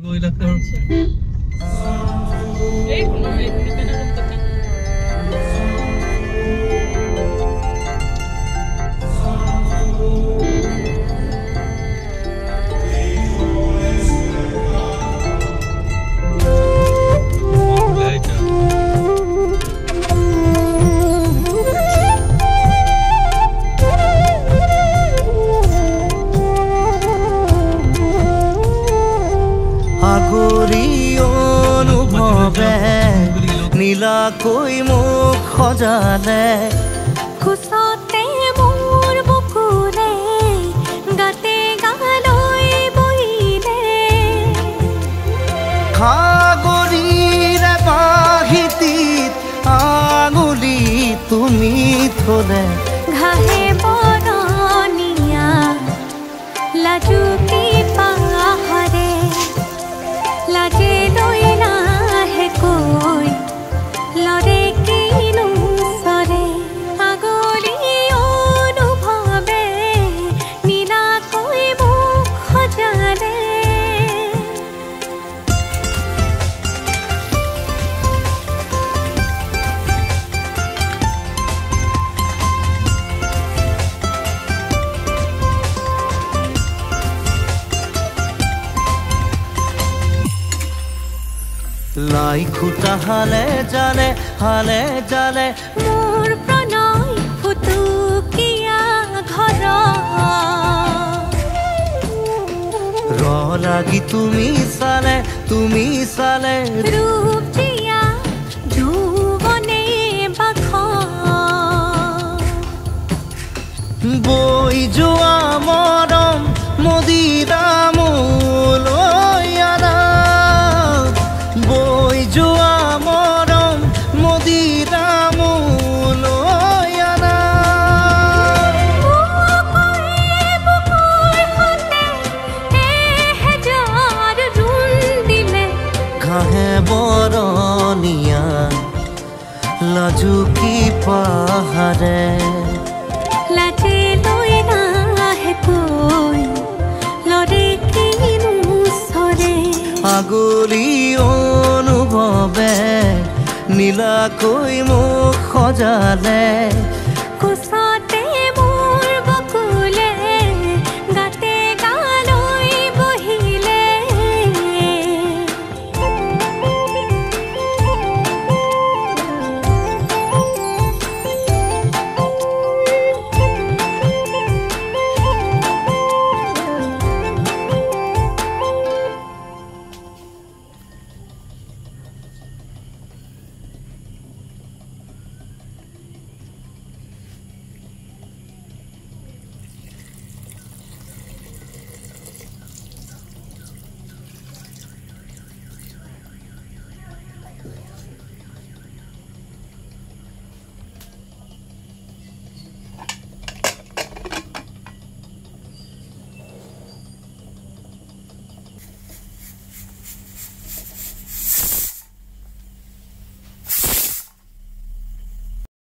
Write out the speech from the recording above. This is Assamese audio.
ওই ৰাখতে এই কোনো কেন কৰতে নীলাকৈ মুখ সজালে খুচতে মোৰ বুকুৰে গাতে গালৈ বহিলে সাগৰীৰে বাহিতিত আঙুলি তুমি থলে ঘাহে বৰণীয়া লাজুকী পাহাৰে লাজে লৈ নাহে কৈ লৰে কিনো সৰে আগলি অনুভৱে নীলাকৈ মুখ সজালে লাই খুটা হালে জালে মোৰ প্ৰণয় ফুটুকীয়া ঘৰ ৰ লাগি তুমি চালে ৰূপ জিয়া যৌৱনে বাখ বৈ যোৱা মৰম মদিৰা মোলৈ আনা বৈ যোৱা মৰম মদিৰা মোলৈ আনা ঘাহে বৰণীয়া লাজুকী পাহাৰে লাজে লৈ নাহে কৈ লৰে কিনো সৰে আগলি অনুভৱে নীলাকৈ মুখ সজালে খুচতে মোৰ বকুলে গাতে গালৈ বহিলে